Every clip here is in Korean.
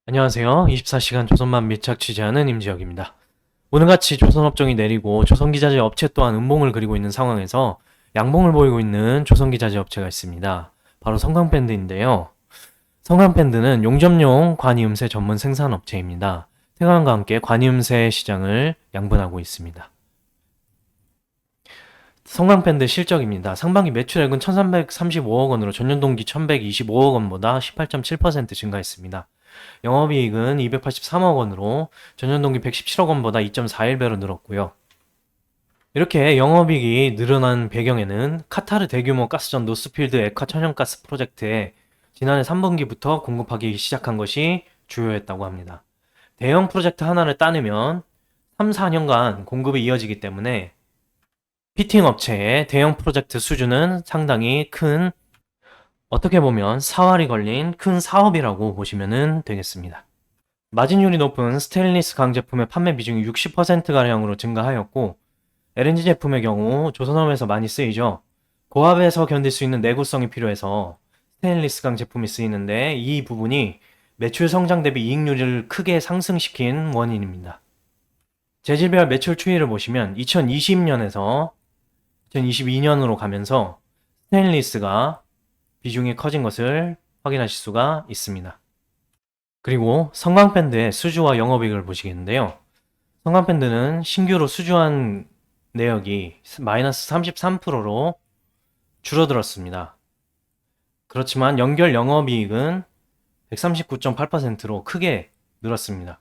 안녕하세요. 24시간 조선만 밀착 취재하는 임지혁입니다. 오늘같이 조선업종이 내리고 조선기자재 업체 또한 음봉을 그리고 있는 상황에서 양봉을 보이고 있는 조선기자재 업체가 있습니다. 바로 성광밴드인데요. 성광밴드는 용접용 관이음새 전문 생산업체입니다. 태광과 함께 관이음새 시장을 양분하고 있습니다. 성광밴드 실적입니다. 상반기 매출액은 1335억 원으로 전년 동기 1125억 원보다 18.7% 증가했습니다. 영업이익은 283억 원으로 전년 동기 117억 원보다 2.41배로 늘었고요. 이렇게 영업이익이 늘어난 배경에는 카타르 대규모 가스전 노스필드 액화 천연가스 프로젝트에 지난해 3분기부터 공급하기 시작한 것이 주요했다고 합니다. 대형 프로젝트 하나를 따내면 3, 4년간 공급이 이어지기 때문에 피팅 업체의 대형 프로젝트 수준은 상당히 큰, 어떻게 보면 사활이 걸린 큰 사업이라고 보시면 되겠습니다. 마진율이 높은 스테인리스 강 제품의 판매 비중이 60%가량으로 증가하였고, LNG 제품의 경우 조선업에서 많이 쓰이죠. 고압에서 견딜 수 있는 내구성이 필요해서 스테인리스 강 제품이 쓰이는데, 이 부분이 매출 성장 대비 이익률을 크게 상승시킨 원인입니다. 재질별 매출 추이를 보시면 2020년에서 2022년으로 가면서 스테인리스가 비중이 커진 것을 확인하실 수가 있습니다. 그리고 성광밴드의 수주와 영업이익을 보시겠는데요. 성광밴드는 신규로 수주한 내역이 마이너스 33%로 줄어들었습니다. 그렇지만 연결 영업이익은 139.8%로 크게 늘었습니다.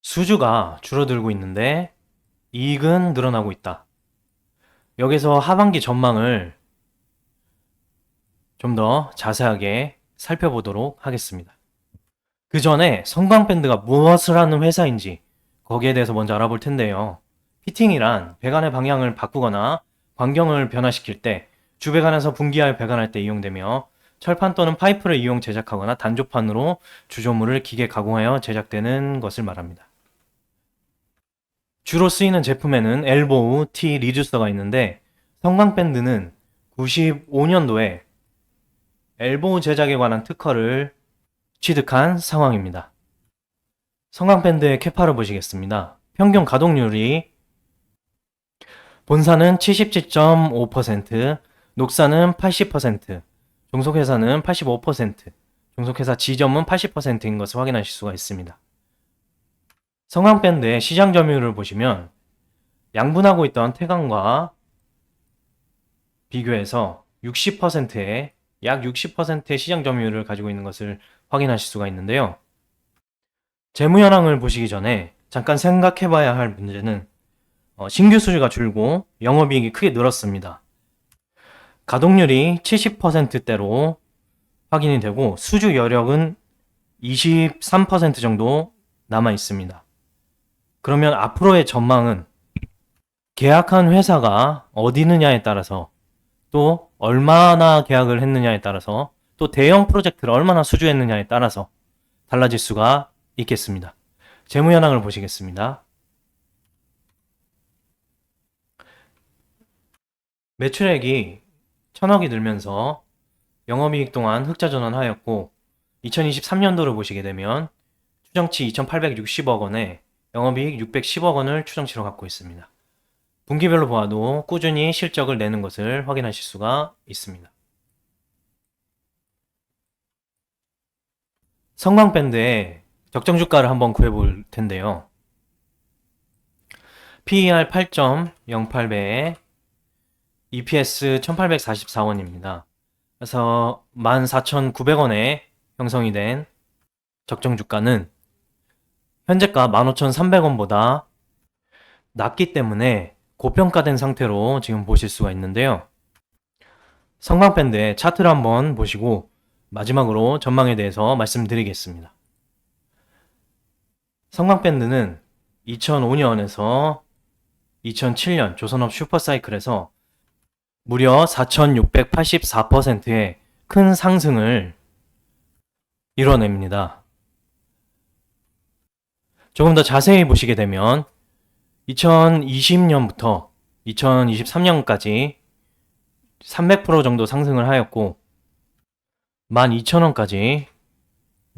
수주가 줄어들고 있는데 이익은 늘어나고 있다. 여기서 하반기 전망을 좀 더 자세하게 살펴보도록 하겠습니다. 그 전에 성광밴드가 무엇을 하는 회사인지 거기에 대해서 먼저 알아볼 텐데요. 피팅이란 배관의 방향을 바꾸거나 광경을 변화시킬 때 주배관에서 분기하여 배관할 때 이용되며 철판 또는 파이프를 이용 제작하거나 단조판으로 주조물을 기계 가공하여 제작되는 것을 말합니다. 주로 쓰이는 제품에는 엘보우, T 리듀서가 있는데 성광밴드는 95년도에 엘보우 제작에 관한 특허를 취득한 상황입니다. 성광밴드의 캐파를 보시겠습니다. 평균 가동률이 본사는 77.5%, 녹사는 80%, 종속회사는 85%, 종속회사 지점은 80%인 것을 확인하실 수가 있습니다. 성광밴드의 시장 점유율을 보시면 양분하고 있던 태광과 비교해서 60%의 약 60%의 시장 점유율을 가지고 있는 것을 확인하실 수가 있는데요. 재무 현황을 보시기 전에 잠깐 생각해 봐야 할 문제는 신규 수주가 줄고 영업이익이 크게 늘었습니다. 가동률이 70%대로 확인이 되고 수주 여력은 23% 정도 남아 있습니다. 그러면 앞으로의 전망은 계약한 회사가 어디 있느냐에 따라서 또 얼마나 계약을 했느냐에 따라서 또 대형 프로젝트를 얼마나 수주했느냐에 따라서 달라질 수가 있겠습니다. 재무 현황을 보시겠습니다. 매출액이 1000억이 늘면서 영업이익 동안 흑자 전환하였고 2023년도를 보시게 되면 추정치 2860억 원에 영업이익 610억 원을 추정치로 갖고 있습니다. 분기별로 보아도 꾸준히 실적을 내는 것을 확인하실 수가 있습니다. 성광밴드의 적정 주가를 한번 구해볼 텐데요. PER 8.08배에 EPS 1844원입니다. 그래서 14,900원에 형성이 된 적정 주가는 현재가 15,300원보다 낮기 때문에 고평가된 상태로 지금 보실 수가 있는데요. 성광밴드의 차트를 한번 보시고 마지막으로 전망에 대해서 말씀드리겠습니다. 성광밴드는 2005년에서 2007년 조선업 슈퍼사이클에서 무려 4,684%의 큰 상승을 이뤄냅니다. 조금 더 자세히 보시게 되면 2020년부터 2023년까지 300% 정도 상승을 하였고 12,000원까지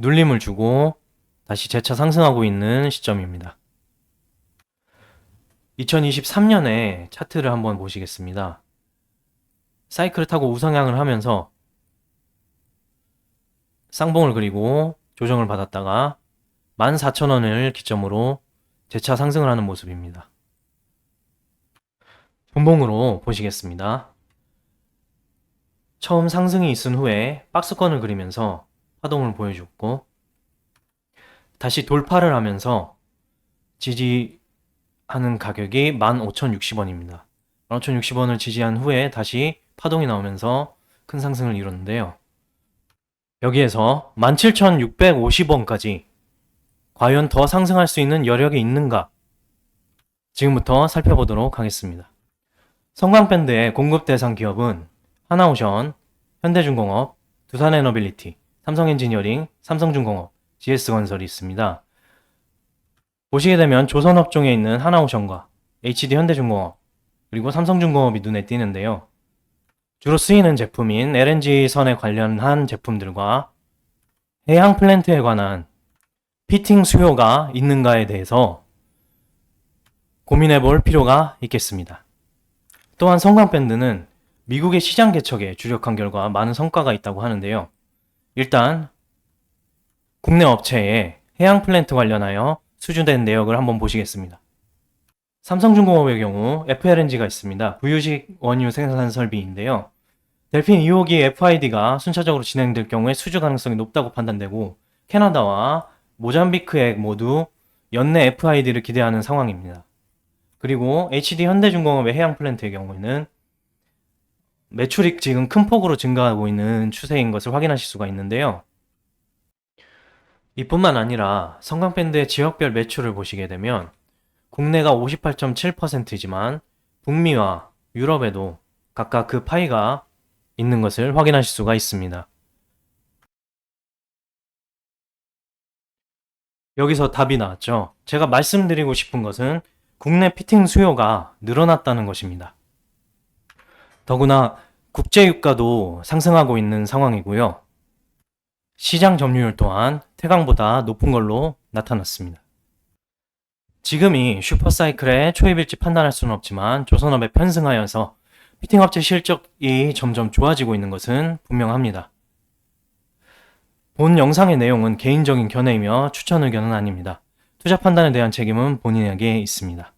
눌림을 주고 다시 재차 상승하고 있는 시점입니다. 2023년에 차트를 한번 보시겠습니다. 사이클을 타고 우상향을 하면서 쌍봉을 그리고 조정을 받았다가 14,000원을 기점으로 재차 상승을 하는 모습입니다. 분봉으로 보시겠습니다. 처음 상승이 있은 후에 박스권을 그리면서 파동을 보여줬고 다시 돌파를 하면서 지지하는 가격이 15,060원입니다. 15,060원을 지지한 후에 다시 파동이 나오면서 큰 상승을 이뤘는데요. 여기에서 17,650원까지 과연 더 상승할 수 있는 여력이 있는가? 지금부터 살펴보도록 하겠습니다. 성광밴드의 공급 대상 기업은 하나오션, 현대중공업, 두산에너빌리티, 삼성엔지니어링, 삼성중공업, GS건설이 있습니다. 보시게 되면 조선업종에 있는 하나오션과 HD현대중공업, 그리고 삼성중공업이 눈에 띄는데요. 주로 쓰이는 제품인 LNG선에 관련한 제품들과 해양 플랜트에 관한 피팅 수요가 있는가에 대해서 고민해 볼 필요가 있겠습니다. 또한 성광밴드는 미국의 시장 개척에 주력한 결과 많은 성과가 있다고 하는데요. 일단 국내 업체의 해양 플랜트 관련하여 수주된 내역을 한번 보시겠습니다. 삼성중공업의 경우 FLNG가 있습니다. 부유식 원유 생산 설비인데요. 델핀 2호기 FID가 순차적으로 진행될 경우에 수주 가능성이 높다고 판단되고 캐나다와 모잠비크액 모두 연내 FID를 기대하는 상황입니다. 그리고 HD 현대중공업의 해양 플랜트의 경우에는 매출이 지금 큰 폭으로 증가하고 있는 추세인 것을 확인하실 수가 있는데요. 이뿐만 아니라 성광밴드의 지역별 매출을 보시게 되면 국내가 58.7%이지만 북미와 유럽에도 각각 그 파이가 있는 것을 확인하실 수가 있습니다. 여기서 답이 나왔죠. 제가 말씀드리고 싶은 것은 국내 피팅 수요가 늘어났다는 것입니다. 더구나 국제 유가도 상승하고 있는 상황이고요. 시장 점유율 또한 태강보다 높은 걸로 나타났습니다. 지금이 슈퍼사이클의 초입일지 판단할 수는 없지만 조선업에 편승하여서 피팅업체 실적이 점점 좋아지고 있는 것은 분명합니다. 본 영상의 내용은 개인적인 견해이며 추천 의견은 아닙니다. 투자 판단에 대한 책임은 본인에게 있습니다.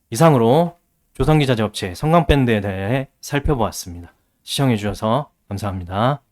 이상으로 조선기자재업체 성광밴드에 대해 살펴보았습니다. 시청해주셔서 감사합니다.